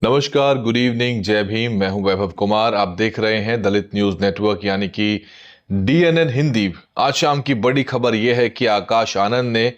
नमस्कार, good evening, जय भीम। मैं हूं वैभव कुमार। आप देख रहे हैं दलित न्यूज नेटवर्क यानी कि डीएनएन हिंदी। आज शाम की बड़ी खबर यह है कि आकाश आनंद ने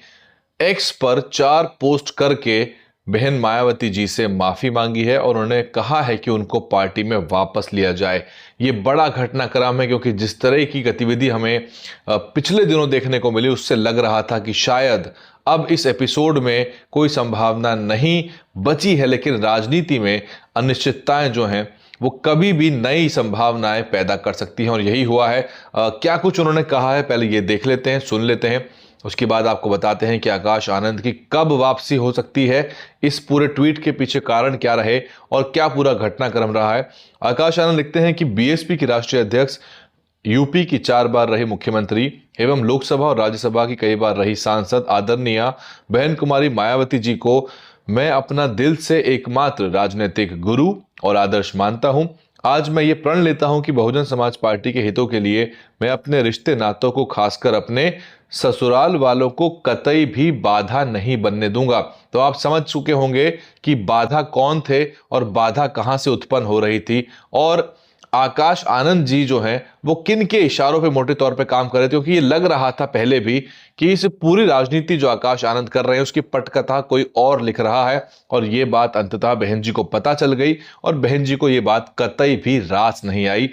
एक्स पर 4 पोस्ट करके बहन मायावती जी से माफी मांगी है और उन्होंने कहा है कि उनको पार्टी में वापस लिया जाए। ये बड़ा घटनाक्रम है क्योंकि जिस तरह की गतिविधि हमें पिछले दिनों देखने को मिली उससे लग रहा था कि शायद अब इस एपिसोड में कोई संभावना नहीं बची है, लेकिन राजनीति में अनिश्चितताएं जो हैं वो कभी भी नई संभावनाएं पैदा कर सकती हैं और यही हुआ है। क्या कुछ उन्होंने कहा है, पहले ये देख लेते हैं, सुन लेते हैं। उसके बाद आपको बताते हैं कि आकाश आनंद की कब वापसी हो सकती है, इस पूरे ट्वीट के पीछे कारण क्या रहे और क्या पूरा घटनाक्रम रहा है। आकाश आनंद लिखते हैं कि बीएसपी की राष्ट्रीय अध्यक्ष, यूपी की 4 बार रही मुख्यमंत्री एवं लोकसभा और राज्यसभा की कई बार रही सांसद आदरणीय बहन कुमारी मायावती जी को मैं अपना दिल से एकमात्र राजनीतिक गुरु और आदर्श मानता हूं। आज मैं ये प्रण लेता हूं कि बहुजन समाज पार्टी के हितों के लिए मैं अपने रिश्ते नातों को, खासकर अपने ससुराल वालों को, कतई भी बाधा नहीं बनने दूंगा। तो आप समझ चुके होंगे कि बाधा कौन थे और बाधा कहां से उत्पन्न हो रही थी और आकाश आनंद जी जो हैं वो किन के इशारों पे मोटे तौर पे काम कर रहे थे, क्योंकि ये लग रहा था पहले भी कि इस पूरी राजनीति जो आकाश आनंद कर रहे हैं उसकी पटकथा कोई और लिख रहा है। और ये बात अंततः बहन जी को पता चल गई और बहन जी को ये बात कतई भी रास नहीं आई।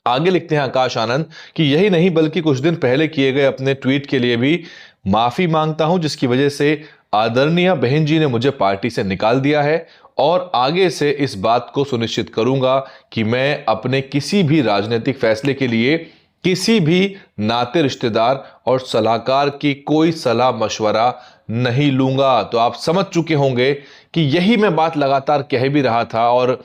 आगे लिखते हैं आकाश आनंद कि यही नहीं बल्कि कुछ दिन पहले किए गए अपने ट्वीट के लिए भी माफी मांगता हूं, जिसकी वजह से आदरणीय बहन जी ने मुझे पार्टी से निकाल दिया है और आगे से इस बात को सुनिश्चित करूंगा कि मैं अपने किसी भी राजनीतिक फैसले के लिए किसी भी नाते, रिश्तेदार और सलाहकार की कोई सलाह मशवरा नहीं लूंगा। तो आप समझ चुके होंगे कि यही मैं बात लगातार कह भी रहा था और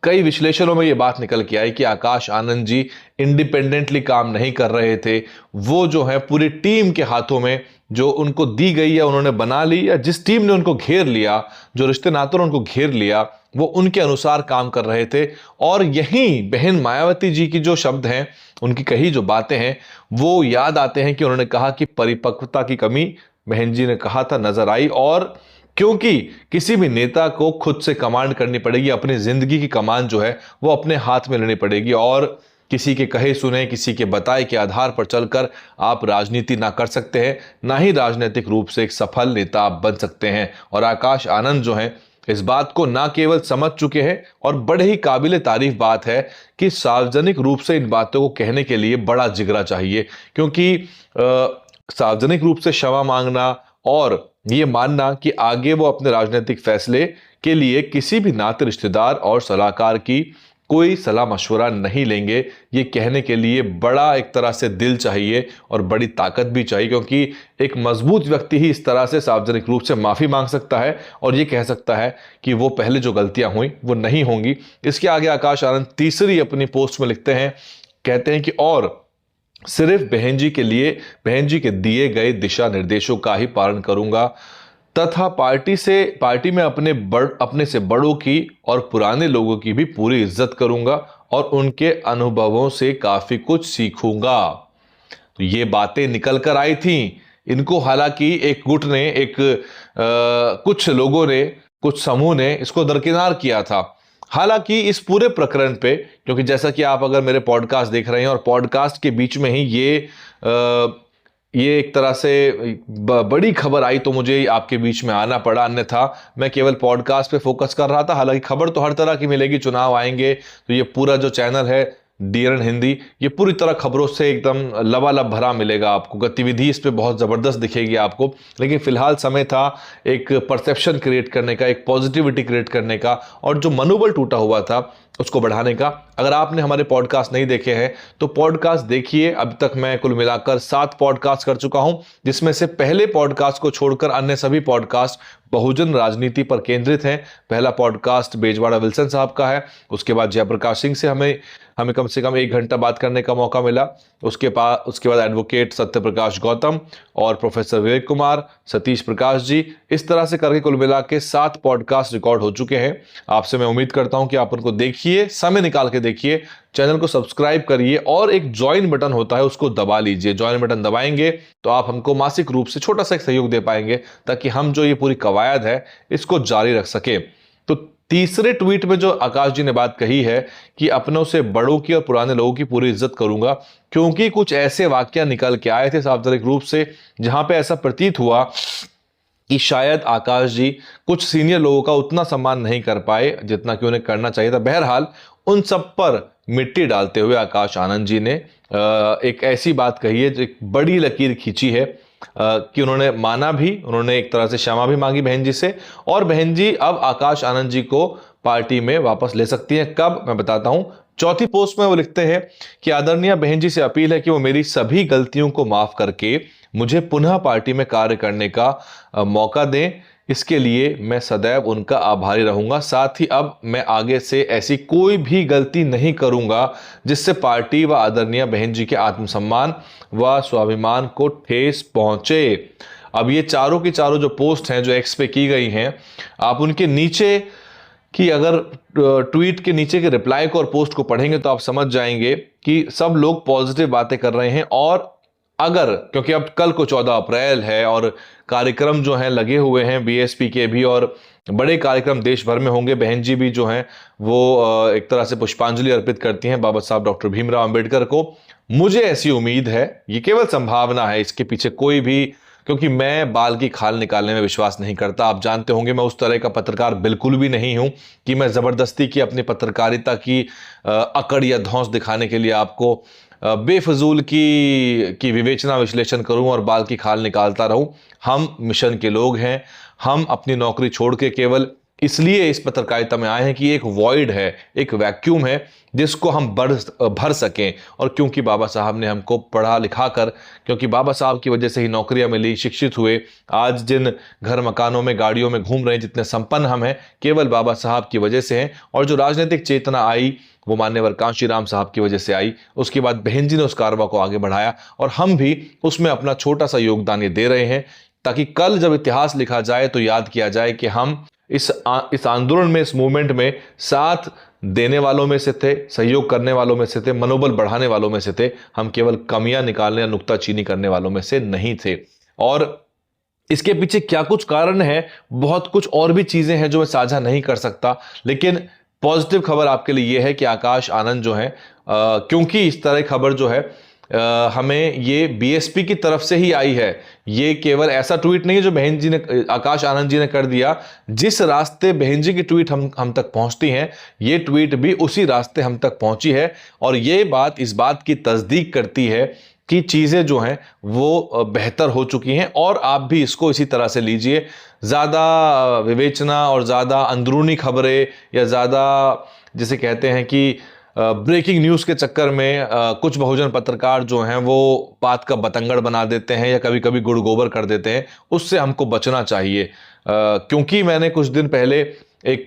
कई विश्लेषणों में यह बात निकल के आई कि आकाश आनंद जी इंडिपेंडेंटली काम नहीं कर रहे थे। वो जो है पूरी टीम के हाथों में जो उनको दी गई या उन्होंने बना ली या जिस टीम ने उनको घेर लिया, जो रिश्ते नातों ने उनको घेर लिया, वो उनके अनुसार काम कर रहे थे। और यही बहन मायावती जी की जो शब्द हैं, उनकी कही जो बातें हैं, वो याद आते हैं कि उन्होंने कहा कि परिपक्वता की कमी बहन जी ने कहा था नजर आई। और क्योंकि किसी भी नेता को खुद से कमांड करनी पड़ेगी, अपनी जिंदगी की कमान जो है वो अपने हाथ में लेनी पड़ेगी और किसी के कहे सुने, किसी के बताए के आधार पर चलकर आप राजनीति ना कर सकते हैं, ना ही राजनीतिक रूप से एक सफल नेता आप बन सकते हैं। और आकाश आनंद जो हैं इस बात को ना केवल समझ चुके हैं और बड़े ही काबिले तारीफ बात है कि सार्वजनिक रूप से इन बातों को कहने के लिए बड़ा जिगरा चाहिए, क्योंकि सार्वजनिक रूप से क्षमा मांगना और ये मानना कि आगे वो अपने राजनीतिक फैसले के लिए किसी भी नाते, रिश्तेदार और सलाहकार की कोई सलाह मशवरा नहीं लेंगे, ये कहने के लिए बड़ा एक तरह से दिल चाहिए और बड़ी ताकत भी चाहिए, क्योंकि एक मजबूत व्यक्ति ही इस तरह से सार्वजनिक रूप से माफी मांग सकता है और ये कह सकता है कि वो पहले जो गलतियां हुई वो नहीं होंगी। इसके आगे आकाश आनंद तीसरी अपनी पोस्ट में लिखते हैं, कहते हैं कि और सिर्फ बहन जी के लिए, बहन जी के दिए गए दिशा निर्देशों का ही पालन करूंगा तथा पार्टी में अपने से बड़ों की और पुराने लोगों की भी पूरी इज्जत करूंगा और उनके अनुभवों से काफी कुछ सीखूंगा। तो ये बातें निकल कर आई थी। इनको हालांकि एक गुट ने, कुछ लोगों ने, कुछ समूह ने इसको दरकिनार किया था। हालांकि इस पूरे प्रकरण पे, क्योंकि जैसा कि आप अगर मेरे पॉडकास्ट देख रहे हैं और पॉडकास्ट के बीच में ही ये एक तरह से बड़ी खबर आई तो मुझे आपके बीच में आना पड़ा, अन्यथा मैं केवल पॉडकास्ट पे फोकस कर रहा था। हालांकि खबर तो हर तरह की मिलेगी, चुनाव आएंगे तो ये पूरा जो चैनल है डीएनएन हिंदी, ये पूरी तरह खबरों से एकदम लबालब भरा मिलेगा आपको, गतिविधि इस पे बहुत जबरदस्त दिखेगी आपको। लेकिन फिलहाल समय था एक परसेप्शन क्रिएट करने का, एक पॉजिटिविटी क्रिएट करने का और जो मनोबल टूटा हुआ था उसको बढ़ाने का। अगर आपने हमारे पॉडकास्ट नहीं देखे हैं तो पॉडकास्ट देखिए। अब तक मैं कुल मिलाकर 7 पॉडकास्ट कर चुका हूं, जिसमें से पहले पॉडकास्ट को छोड़कर अन्य सभी पॉडकास्ट बहुजन राजनीति पर केंद्रित हैं। पहला पॉडकास्ट बेजवाड़ा विल्सन साहब का है, उसके बाद जयप्रकाश सिंह से हमें कम से कम 1 घंटा बात करने का मौका मिला। उसके बाद एडवोकेट सत्यप्रकाश गौतम और प्रोफेसर विवेक कुमार, सतीश प्रकाश जी, इस तरह से करके कुल मिला के 7 पॉडकास्ट रिकॉर्ड हो चुके हैं। आपसे मैं उम्मीद करता हूं कि आप उनको देखिए, समय निकाल के देखिए, चैनल को सब्सक्राइब करिए और एक ज्वाइन बटन होता है उसको दबा लीजिए। ज्वाइन बटन दबाएंगे तो आप हमको मासिक रूप से छोटा सा एक सहयोग दे पाएंगे ताकि हम जो ये पूरी कवायद है इसको जारी रख सके। तो तीसरे ट्वीट में जो आकाश जी ने बात कही है कि अपनों से बड़ों की और पुराने लोगों की पूरी इज्जत करूंगा, क्योंकि कुछ ऐसे वाकया निकल के आए थे सार्वजनिक रूप से जहां पे ऐसा प्रतीत हुआ कि शायद आकाश जी कुछ सीनियर लोगों का उतना सम्मान नहीं कर पाए जितना कि उन्हें करना चाहिए था। बहरहाल उन सब पर मिट्टी डालते हुए आकाश आनंद जी ने एक ऐसी बात कही है जो एक बड़ी लकीर खींची है कि उन्होंने माना भी, उन्होंने एक तरह से क्षमा भी मांगी बहन जी से, और बहन जी अब आकाश आनंद जी को पार्टी में वापस ले सकती हैं। कब, मैं बताता हूं। चौथी पोस्ट में वो लिखते हैं कि आदरणीय बहन जी से अपील है कि वो मेरी सभी गलतियों को माफ करके मुझे पुनः पार्टी में कार्य करने का मौका दें। इसके लिए मैं सदैव उनका आभारी रहूंगा। साथ ही अब मैं आगे से ऐसी कोई भी गलती नहीं करूंगा जिससे पार्टी व आदरणीय बहन जी के आत्मसम्मान व स्वाभिमान को ठेस पहुंचे। अब ये चारों की चारों जो पोस्ट हैं जो एक्स पे की गई हैं, आप उनके नीचे कि अगर ट्वीट के नीचे के रिप्लाई को और पोस्ट को पढ़ेंगे तो आप समझ जाएंगे कि सब लोग पॉजिटिव बातें कर रहे हैं। और अगर, क्योंकि अब कल को 14 अप्रैल है और कार्यक्रम जो हैं लगे हुए हैं बीएसपी के भी, और बड़े कार्यक्रम देश भर में होंगे। बहन जी भी जो हैं वो एक तरह से पुष्पांजलि अर्पित करती हैं बाबा साहब डॉक्टर भीमराव अंबेडकर को। मुझे ऐसी उम्मीद है, ये केवल संभावना है, इसके पीछे कोई भी, क्योंकि मैं बाल की खाल निकालने में विश्वास नहीं करता। आप जानते होंगे मैं उस तरह का पत्रकार बिल्कुल भी नहीं हूं कि मैं जबरदस्ती की अपनी पत्रकारिता की अकड़ या धौंस दिखाने के लिए आपको बेफजूल की विवेचना विश्लेषण करूं और बाल की खाल निकालता रहूं। हम मिशन के लोग हैं। हम अपनी नौकरी छोड़ के केवल इसलिए इस पत्रकारिता में आए हैं कि एक वॉइड है, एक वैक्यूम है जिसको हम भर सकें। और क्योंकि बाबा साहब ने हमको पढ़ा लिखा कर, क्योंकि बाबा साहब की वजह से ही नौकरियां मिली, शिक्षित हुए, आज जिन घर मकानों में गाड़ियों में घूम रहे हैं, जितने संपन्न हम हैं, केवल बाबा साहब की वजह से हैं। और जो राजनीतिक चेतना आई वो मान्यवर कांशी राम साहब की वजह से आई। उसके बाद बहन जी ने उस कारवा को आगे बढ़ाया और हम भी उसमें अपना छोटा सा योगदान ये दे रहे हैं, ताकि कल जब इतिहास लिखा जाए तो याद किया जाए कि हम इस आंदोलन में, इस मूवमेंट में साथ देने वालों में से थे, सहयोग करने वालों में से थे, मनोबल बढ़ाने वालों में से थे। हम केवल कमियां निकालने या नुक्ताचीनी करने वालों में से नहीं थे। और इसके पीछे क्या कुछ कारण है, बहुत कुछ और भी चीजें हैं जो मैं साझा नहीं कर सकता, लेकिन पॉजिटिव खबर आपके लिए यह है कि आकाश आनंद जो है, क्योंकि इस तरह खबर जो है हमें ये बीएसपी की तरफ से ही आई है। ये केवल ऐसा ट्वीट नहीं है जो बहन जी ने, आकाश आनंद जी ने कर दिया। जिस रास्ते बहन जी की ट्वीट हम तक पहुंचती हैं, ये ट्वीट भी उसी रास्ते हम तक पहुंची है। और ये बात इस बात की तस्दीक करती है कि चीजें जो हैं वो बेहतर हो चुकी हैं। और आप भी इसको इसी तरह से लीजिए। ज्यादा विवेचना और ज्यादा अंदरूनी खबरें या ज्यादा जिसे कहते हैं कि ब्रेकिंग न्यूज़ के चक्कर में कुछ बहुजन पत्रकार जो हैं वो बात का बतंगड़ बना देते हैं या कभी कभी गुड़ गोबर कर देते हैं। उससे हमको बचना चाहिए, क्योंकि मैंने कुछ दिन पहले एक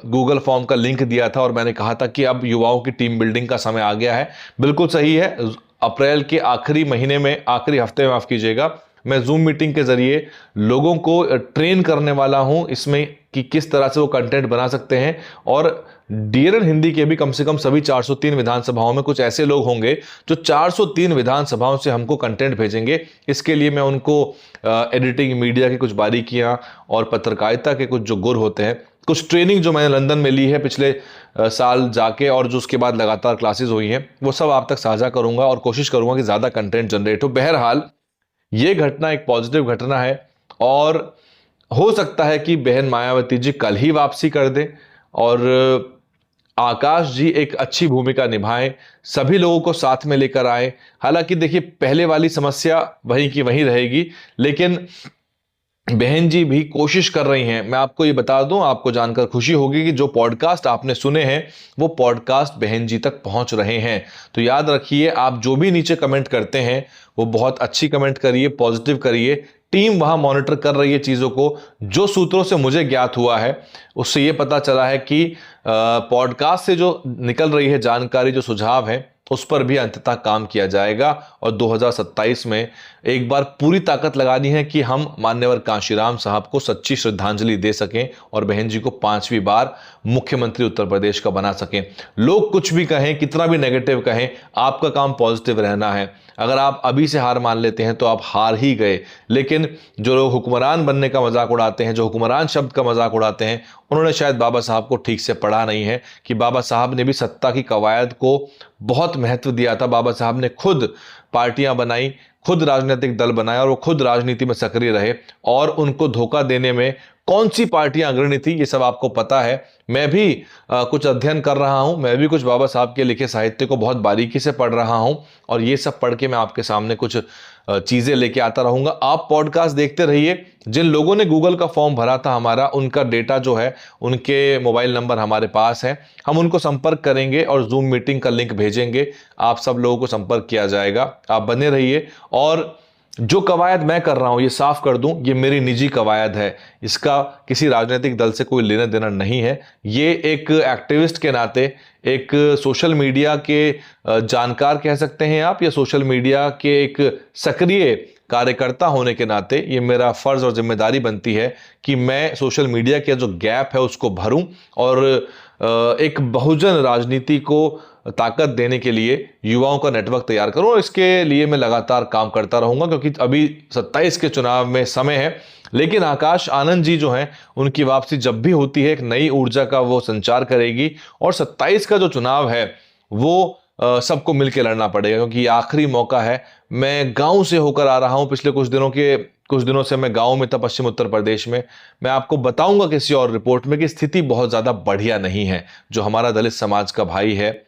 गूगल फॉर्म का लिंक दिया था और मैंने कहा था कि अब युवाओं की टीम बिल्डिंग का समय आ गया है। बिल्कुल सही है। अप्रैल के आखिरी महीने में, आखिरी हफ्ते में माफ कीजिएगा, मैं जूम मीटिंग के जरिए लोगों को ट्रेन करने वाला हूं इसमें कि किस तरह से वो कंटेंट बना सकते हैं। और डीएनएन हिंदी के भी कम से कम सभी 403 विधानसभाओं में कुछ ऐसे लोग होंगे जो 403 विधानसभाओं से हमको कंटेंट भेजेंगे। इसके लिए मैं उनको एडिटिंग, मीडिया की कुछ बारीकियां और पत्रकारिता के कुछ जो गुर होते हैं, कुछ ट्रेनिंग जो मैंने लंदन में ली है पिछले साल जाके और जो उसके बाद लगातार क्लासेस हुई हैं, वो सब आप तक साझा करूंगा और कोशिश करूंगा कि ज़्यादा कंटेंट जनरेट हो। बहरहाल ये घटना एक पॉजिटिव घटना है और हो सकता है कि बहन मायावती जी कल ही वापसी कर दें और आकाश जी एक अच्छी भूमिका निभाएं, सभी लोगों को साथ में लेकर आए। हालांकि देखिए, पहले वाली समस्या वहीं की वहीं रहेगी, लेकिन बहन जी भी कोशिश कर रही हैं। मैं आपको ये बता दूं, आपको जानकर खुशी होगी कि जो पॉडकास्ट आपने सुने हैं वो पॉडकास्ट बहन जी तक पहुंच रहे हैं। तो याद रखिए, आप जो भी नीचे कमेंट करते हैं वो बहुत अच्छी कमेंट करिए, पॉजिटिव करिए। टीम वहां मॉनिटर कर रही है चीजों को। जो सूत्रों से मुझे ज्ञात हुआ है उससे ये पता चला है कि पॉडकास्ट से जो निकल रही है जानकारी, जो सुझाव है, उस पर भी अंततः काम किया जाएगा और 2027 में एक बार पूरी ताकत लगानी है कि हम मान्यवर कांशीराम साहब को सच्ची श्रद्धांजलि दे सकें और बहन जी को 5वीं बार मुख्यमंत्री उत्तर प्रदेश का बना सकें। लोग कुछ भी कहें, कितना भी नेगेटिव कहें, आपका काम पॉजिटिव रहना है। अगर आप अभी से हार मान लेते हैं तो आप हार ही गए। लेकिन जो लोग हुक्मरान बनने का मजाक उड़ाते हैं, जो हुक्मरान शब्द का मजाक उड़ाते हैं, उन्होंने शायद बाबा साहब को ठीक से पढ़ा नहीं है कि बाबा साहब ने भी सत्ता की कवायद को बहुत महत्व दिया था। बाबा साहब ने खुद पार्टियां बनाई, खुद राजनीतिक दल बनाए और वो खुद राजनीति में सक्रिय रहे और उनको धोखा देने में कौन सी पार्टियां अग्रणी थी ये सब आपको पता है। मैं भी कुछ अध्ययन कर रहा हूं, मैं भी कुछ बाबा साहब के लिखे साहित्य को बहुत बारीकी से पढ़ रहा हूं और ये सब पढ़ के मैं आपके सामने कुछ चीजें लेके आता रहूंगा। आप पॉडकास्ट देखते रहिए। जिन लोगों ने गूगल का फॉर्म भरा था हमारा, उनका डेटा जो है, उनके मोबाइल नंबर हमारे पास है, हम उनको संपर्क करेंगे और जूम मीटिंग का लिंक भेजेंगे। आप सब लोगों को संपर्क किया जाएगा। आप बने रहिए। और जो कवायद मैं कर रहा हूं, ये साफ कर दूं, ये मेरी निजी कवायद है, इसका किसी राजनीतिक दल से कोई लेना देना नहीं है। ये एक एक्टिविस्ट के नाते, एक सोशल मीडिया के जानकार कह सकते हैं आप, या सोशल मीडिया के एक सक्रिय कार्यकर्ता होने के नाते ये मेरा फर्ज और जिम्मेदारी बनती है कि मैं सोशल मीडिया के जो गैप है उसको भरूं और एक बहुजन राजनीति को ताकत देने के लिए युवाओं का नेटवर्क तैयार करूं। और इसके लिए मैं लगातार काम करता रहूंगा क्योंकि अभी 27 के चुनाव में समय है। लेकिन आकाश आनंद जी जो हैं, उनकी वापसी जब भी होती है एक नई ऊर्जा का वो संचार करेगी और 27 का जो चुनाव है वो सबको मिलकर लड़ना पड़ेगा क्योंकि ये आखिरी मौका है। मैं गांव से होकर आ रहा हूं, पिछले कुछ दिनों से मैं गांव में था, पश्चिम उत्तर प्रदेश में। मैं आपको बताऊंगा किसी और रिपोर्ट में कि स्थिति बहुत ज्यादा बढ़िया नहीं है। जो हमारा दलित समाज का भाई है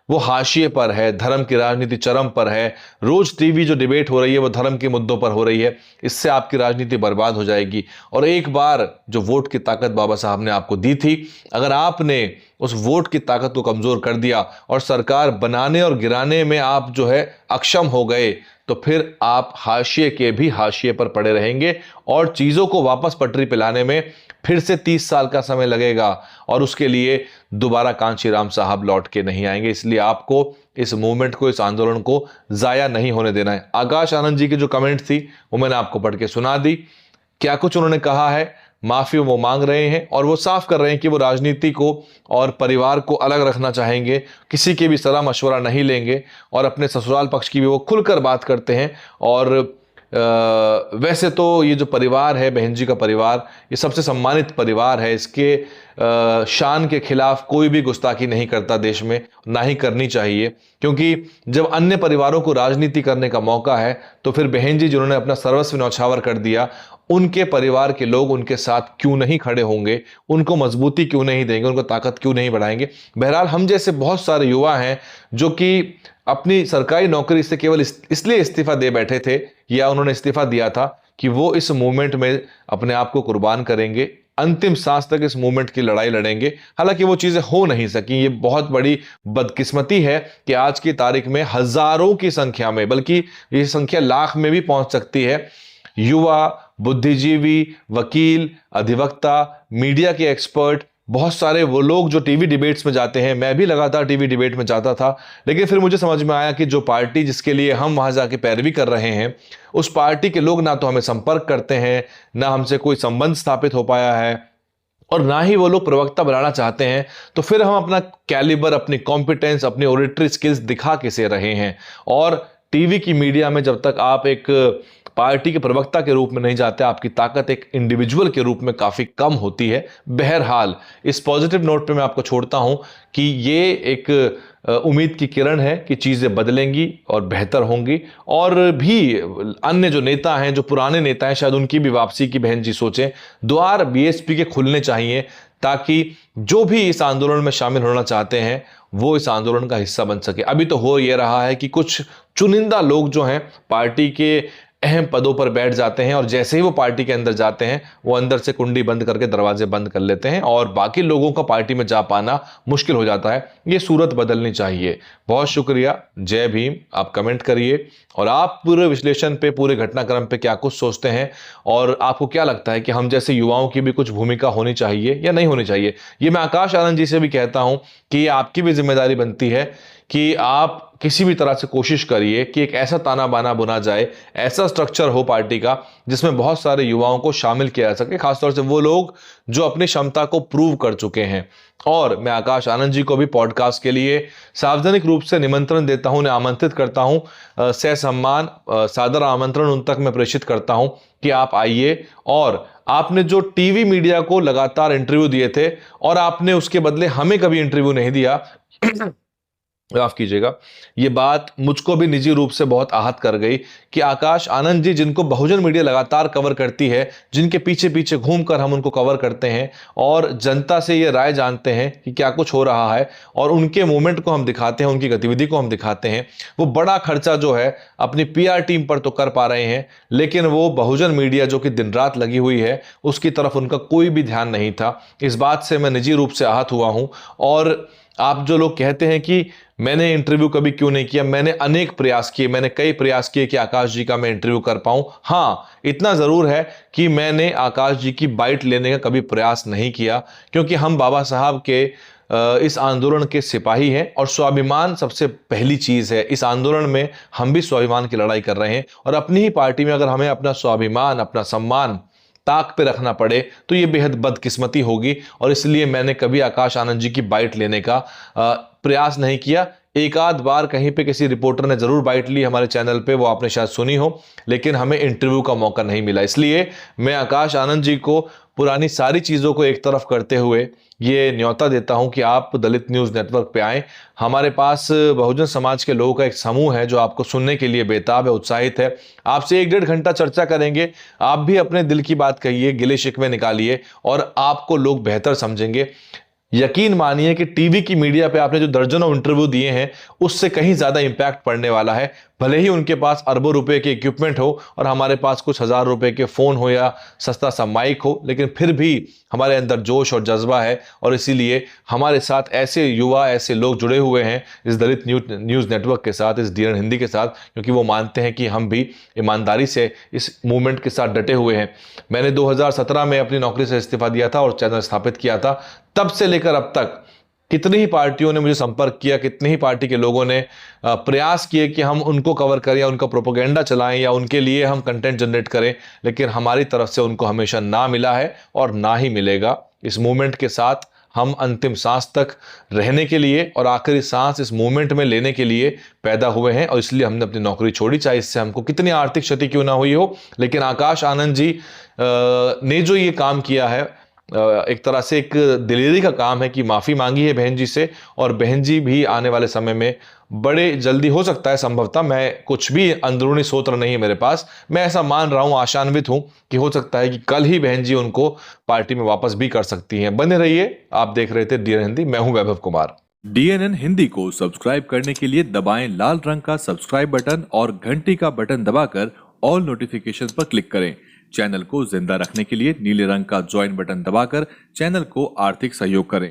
वो हाशिए पर है, धर्म की राजनीति चरम पर है। रोज टीवी जो डिबेट हो रही है वो धर्म के मुद्दों पर हो रही है। इससे आपकी राजनीति बर्बाद हो जाएगी। और एक बार जो वोट की ताकत बाबा साहब ने आपको दी थी, अगर आपने उस वोट की ताकत को कमजोर कर दिया और सरकार बनाने और गिराने में आप जो है अक्षम हो गए, तो फिर आप हाशिए के भी हाशिए पर पड़े रहेंगे और चीजों को वापस पटरी पे लाने में फिर से 30 साल का समय लगेगा और उसके लिए दोबारा कांशीराम साहब लौट के नहीं आएंगे। इसलिए आपको इस मूवमेंट को, इस आंदोलन को जाया नहीं होने देना है। आकाश आनंद जी की जो कमेंट थी वो मैंने आपको पढ़ के सुना दी। क्या कुछ उन्होंने कहा है, माफी वो मांग रहे हैं और वो साफ कर रहे हैं कि वो राजनीति को और परिवार को अलग रखना चाहेंगे, किसी के भी सलाह मशवरा नहीं लेंगे और अपने ससुराल पक्ष की भी वो खुलकर बात करते हैं। और वैसे तो ये जो परिवार है, बहन जी का परिवार, ये सबसे सम्मानित परिवार है। इसके शान के खिलाफ कोई भी गुस्ताखी नहीं करता देश में, ना ही करनी चाहिए। क्योंकि जब अन्य परिवारों को राजनीति करने का मौका है तो फिर बहन जी जिन्होंने अपना सर्वस्व न्यौछावर कर दिया, उनके परिवार के लोग उनके साथ क्यों नहीं खड़े होंगे, उनको मजबूती क्यों नहीं देंगे, उनको ताकत क्यों नहीं बढ़ाएंगे। बहरहाल हम जैसे बहुत सारे युवा हैं जो कि अपनी सरकारी नौकरी से केवल इसलिए इस्तीफा दे बैठे थे या उन्होंने इस्तीफा दिया था कि वो इस मूवमेंट में अपने आप को कुर्बान करेंगे, अंतिम सांस तक इस मूवमेंट की लड़ाई लड़ेंगे। हालांकि वो चीजें हो नहीं सकी। ये बहुत बड़ी बदकिस्मती है कि आज की तारीख में हजारों की संख्या में, बल्कि ये संख्या लाख में भी पहुंच सकती है, युवा, बुद्धिजीवी, वकील, अधिवक्ता, मीडिया के एक्सपर्ट, बहुत सारे वो लोग जो टीवी डिबेट्स में जाते हैं। मैं भी लगातार टीवी डिबेट में जाता था, लेकिन फिर मुझे समझ में आया कि जो पार्टी जिसके लिए हम वहां जाके पैरवी कर रहे हैं, उस पार्टी के लोग ना तो हमें संपर्क करते हैं, ना हमसे कोई संबंध स्थापित हो पाया है और ना ही वो लोग प्रवक्ता बनाना चाहते हैं। तो फिर हम अपना कैलिबर, अपनी कॉम्पिटेंस, अपनी ओरेटरी स्किल्स दिखा कैसे रहे हैं। और टीवी की मीडिया में जब तक आप एक पार्टी के प्रवक्ता के रूप में नहीं जाते, आपकी ताकत एक इंडिविजुअल के रूप में काफी कम होती है। बहरहाल इस पॉजिटिव नोट पे मैं आपको छोड़ता हूं कि ये एक उम्मीद की किरण है कि चीजें बदलेंगी और बेहतर होंगी। और भी अन्य जो नेता हैं, जो पुराने नेता हैं, शायद उनकी भी वापसी की बहन जी सोचें। द्वार बीएसपी के खुलने चाहिए ताकि जो भी इस आंदोलन में शामिल होना चाहते हैं वो इस आंदोलन का हिस्सा बन सके। अभी तो हो ये रहा है कि कुछ चुनिंदा लोग जो हैं पार्टी के अहम पदों पर बैठ जाते हैं और जैसे ही वो पार्टी के अंदर जाते हैं वो अंदर से कुंडी बंद करके दरवाजे बंद कर लेते हैं और बाकी लोगों का पार्टी में जा पाना मुश्किल हो जाता है। ये सूरत बदलनी चाहिए। बहुत शुक्रिया। जय भीम। आप कमेंट करिए और आप पूरे विश्लेषण पे, पूरे घटनाक्रम पे क्या कुछ सोचते हैं और आपको क्या लगता है कि हम जैसे युवाओं की भी कुछ भूमिका होनी चाहिए या नहीं होनी चाहिए। ये मैं आकाश आनंद जी से भी कहता हूं कि ये आपकी भी जिम्मेदारी बनती है कि आप किसी भी तरह से कोशिश करिए कि एक ऐसा ताना बाना बुना जाए, ऐसा स्ट्रक्चर हो पार्टी का जिसमें बहुत सारे युवाओं को शामिल किया जा सके, खासतौर से वो लोग जो अपनी क्षमता को प्रूव कर चुके हैं। और मैं आकाश आनंद जी को भी पॉडकास्ट के लिए सार्वजनिक रूप से निमंत्रण देता हूं, उन्हें आमंत्रित करता हूं, सह सम्मान सादर आमंत्रण उन तक मैं प्रेषित करता हूं कि आप आइए। और आपने जो टीवी मीडिया को लगातार इंटरव्यू दिए थे और आपने उसके बदले हमें कभी इंटरव्यू नहीं दिया, माफ कीजिएगा, ये बात मुझको भी निजी रूप से बहुत आहत कर गई कि आकाश आनंद जी, जिनको बहुजन मीडिया लगातार कवर करती है, जिनके पीछे पीछे घूमकर हम उनको कवर करते हैं और जनता से ये राय जानते हैं कि क्या कुछ हो रहा है और उनके मूवमेंट को हम दिखाते हैं, उनकी गतिविधि को हम दिखाते हैं, वो बड़ा खर्चा जो है अपनी PR टीम पर तो कर पा रहे हैं, लेकिन वो बहुजन मीडिया जो कि दिन रात लगी हुई है उसकी तरफ उनका कोई भी ध्यान नहीं था। इस बात से मैं निजी रूप से आहत हुआ हूं। और आप जो लोग कहते हैं कि मैंने इंटरव्यू कभी क्यों नहीं किया, मैंने अनेक प्रयास किए, मैंने कई प्रयास किए कि आकाश जी का मैं इंटरव्यू कर पाऊं। हाँ, इतना जरूर है कि मैंने आकाश जी की बाइट लेने का कभी प्रयास नहीं किया, क्योंकि हम बाबा साहब के इस आंदोलन के सिपाही हैं और स्वाभिमान सबसे पहली चीज है। इस आंदोलन में हम भी स्वाभिमान की लड़ाई कर रहे हैं और अपनी ही पार्टी में अगर हमें अपना स्वाभिमान, अपना सम्मान ताक पे रखना पड़े तो ये बेहद बदकिस्मती होगी। और इसलिए मैंने कभी आकाश आनंद जी की बाइट लेने का प्रयास नहीं किया। एक आध बार कहीं पे किसी रिपोर्टर ने जरूर बाइट ली हमारे चैनल पे, वो आपने शायद सुनी हो, लेकिन हमें इंटरव्यू का मौका नहीं मिला। इसलिए मैं आकाश आनंद जी को पुरानी सारी चीजों को एक तरफ करते हुए ये न्योता देता हूं कि आप दलित न्यूज नेटवर्क पे आएं। हमारे पास बहुजन समाज के लोगों का एक समूह है जो आपको सुनने के लिए बेताब है, उत्साहित है। आपसे 1-1.5 घंटा चर्चा करेंगे, आप भी अपने दिल की बात कहिए, गिले शिकवे निकालिए और आपको लोग बेहतर समझेंगे। यकीन मानिए कि टीवी की मीडिया पे आपने जो दर्जनों इंटरव्यू दिए हैं उससे कहीं ज्यादा इंपैक्ट पड़ने वाला है। भले ही उनके पास अरबों रुपए के इक्विपमेंट हो और हमारे पास कुछ हजार रुपए के फोन हो या सस्ता सा माइक हो, लेकिन फिर भी हमारे अंदर जोश और जज्बा है। और इसीलिए हमारे साथ ऐसे युवा, ऐसे लोग जुड़े हुए हैं इस दलित न्यूज नेटवर्क के साथ, इस DNN हिंदी के साथ, क्योंकि वो मानते हैं कि हम भी ईमानदारी से इस मूवमेंट के साथ डटे हुए हैं। मैंने 2017 में अपनी नौकरी से इस्तीफा दिया था और चैनल स्थापित किया था। तब से लेकर अब तक कितनी ही पार्टियों ने मुझे संपर्क किया, कितनी ही पार्टी के लोगों ने प्रयास किए कि हम उनको कवर करें या उनका प्रोपेगेंडा चलाएं या उनके लिए हम कंटेंट जनरेट करें, लेकिन हमारी तरफ से उनको हमेशा ना मिला है और ना ही मिलेगा। इस मूवमेंट के साथ हम अंतिम सांस तक रहने के लिए और आखिरी सांस इस मूवमेंट में लेने के लिए पैदा हुए हैं और इसलिए हमने अपनी नौकरी छोड़ी, चाहे इससे हमको कितनी आर्थिक क्षति क्यों ना हुई हो। लेकिन आकाश आनंद जी ने जो ये काम किया है, एक तरह से एक दिलेरी का काम है कि माफी मांगी है बहन जी से, और बहन जी भी आने वाले समय में बड़े जल्दी, हो सकता है संभवतः, मैं कुछ भी अंदरूनी सूत्र नहीं है मेरे पास, मैं ऐसा मान रहा हूं, आशान्वित हूं कि हो सकता है कि कल ही बहन जी उनको पार्टी में वापस भी कर सकती हैं। बने रहिए, आप देख रहे थे DNN हिंदी, मैं हूं वैभव कुमार। DNN हिंदी को सब्सक्राइब करने के लिए दबाएं लाल रंग का सब्सक्राइब बटन और घंटी का बटन दबाकर ऑल नोटिफिकेशन पर क्लिक करें। चैनल को जिंदा रखने के लिए नीले रंग का ज्वाइन बटन दबाकर चैनल को आर्थिक सहयोग करें।